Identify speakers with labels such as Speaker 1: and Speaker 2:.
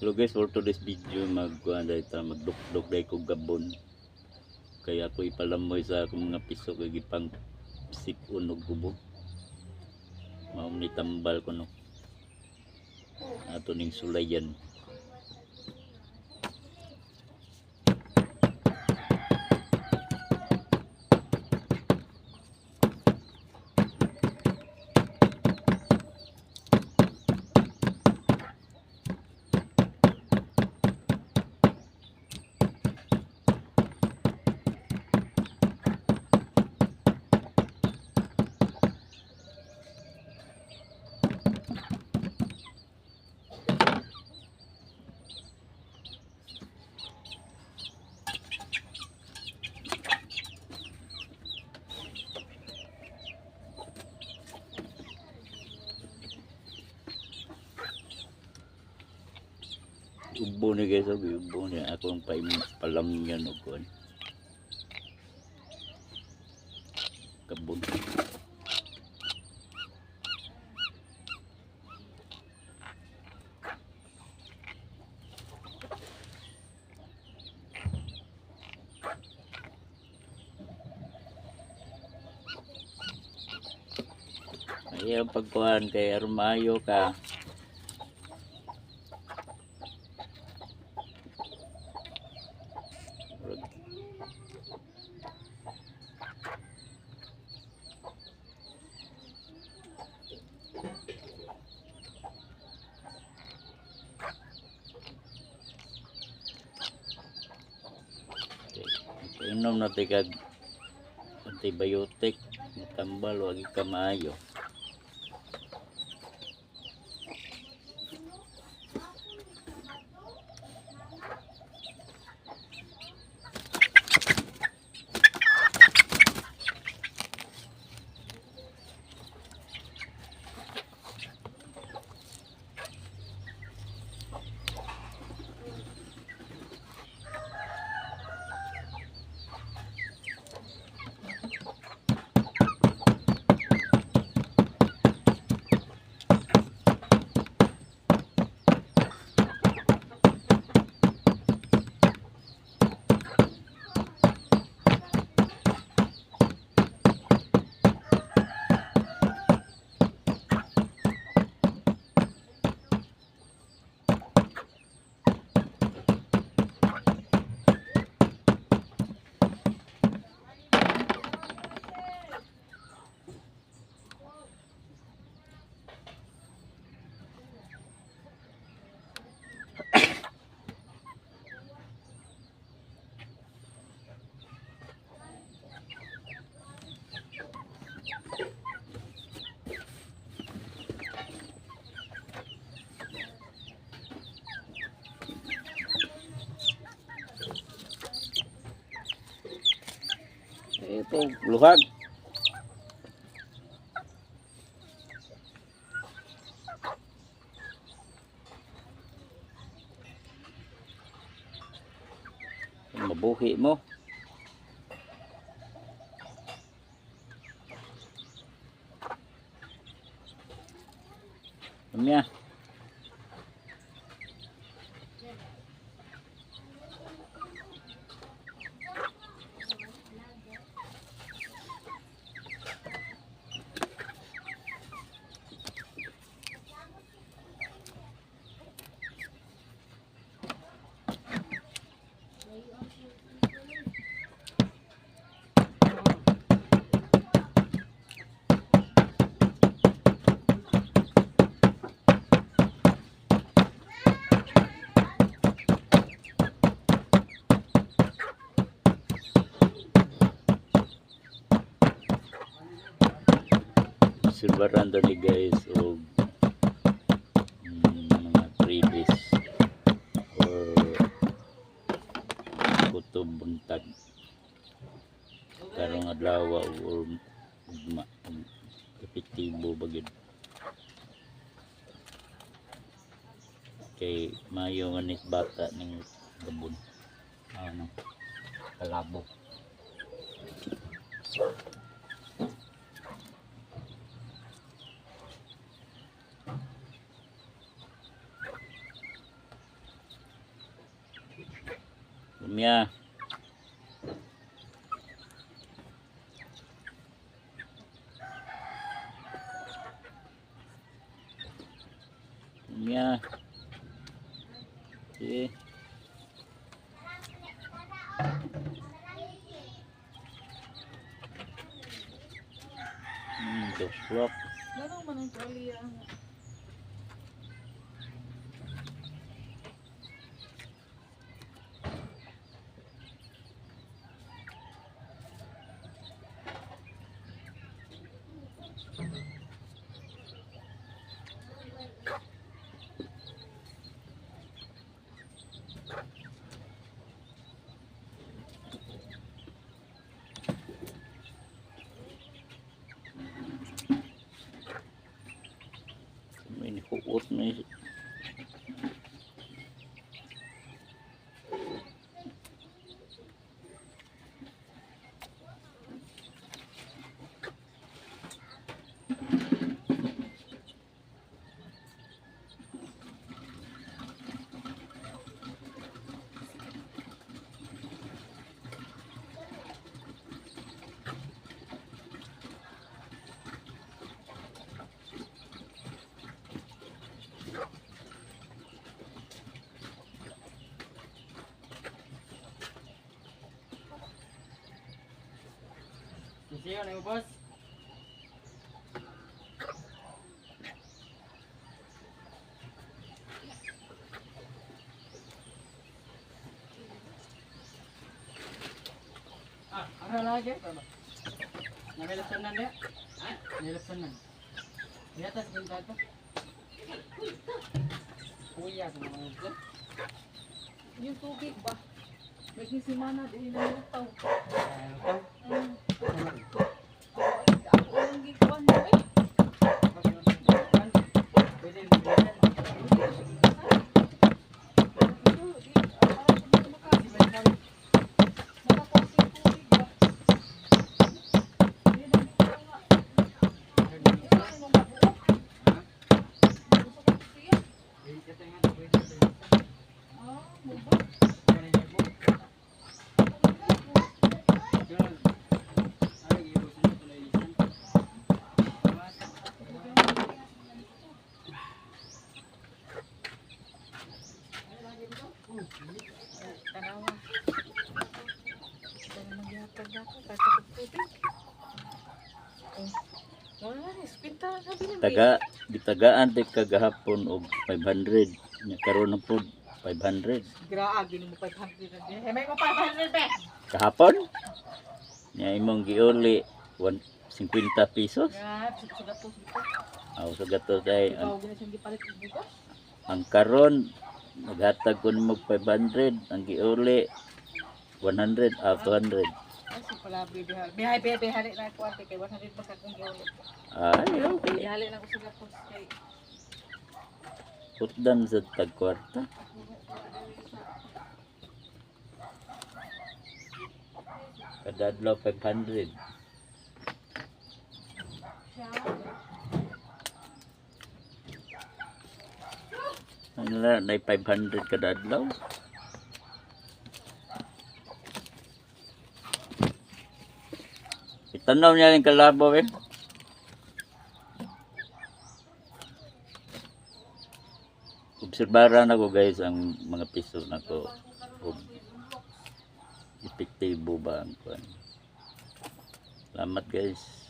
Speaker 1: Hello guys, for today's video magdukdok day ko gabon. Kaya ako ipalamoy sa akong mga piso kay gipang sipon og gubo. Mao ni tambal ko no. Ato ning sulayan. Ubo ni guys, ubo ni akong palam yan og kuan. Kabon. Ayaw pagkuhan kay armayo ka. Inom na tigag antibiotic, tambal wag ka maayo. Ito, luhag. Mabuhi mo. Kamya. Silbaran ni guys o mga 3 days or kutob buntag karong adlaw or epektibo bagid kay mayo manis bata ning gabon ano kalabo. Mia. Mia. Okay. Dos block.
Speaker 2: Ganun man ang tuwalya.
Speaker 1: May huot na yun.
Speaker 3: Sisiyo na yung boss. Ara lagi. Namilasan na niya. Namilasan na. Di atas ginta ito. Kuya sa mga ito.
Speaker 2: Yung tubig ba? Nagsisimana din yung lutaw. Ako lang gikuan mo eh. Tanawa. Dahil magyatag ako, tatapag tubig. Oh. Wala na, spinta. Sabi na
Speaker 1: Gitagaan di kagahapon og 500. Nya karon na pod 500.
Speaker 2: Graag, yun mo 500 na din. May ko 500 be!
Speaker 1: Kahapon? Nya imong giuli 50 pesos.
Speaker 2: Graag, sugat to.
Speaker 1: Aw sa gato day
Speaker 2: Ikaw, gina siyang gipalit ng bugas.
Speaker 1: ang karon naghatag ko nimo 500, ang giuli 100 200.
Speaker 2: Ay, si pala, bihali na ako ate, kay 100 pa kung gawin.
Speaker 1: Ay, okay.
Speaker 2: Bihali na ko sa gatos kay...
Speaker 1: Putdan sa tagkwarta. Kada adlaw 500. Ano na, 500 kada adlaw. Itanaw niya yung kalabaw eh. Obserbaran ako guys ang mga piso na ko. Epektibo ba ang kuan. Salamat guys.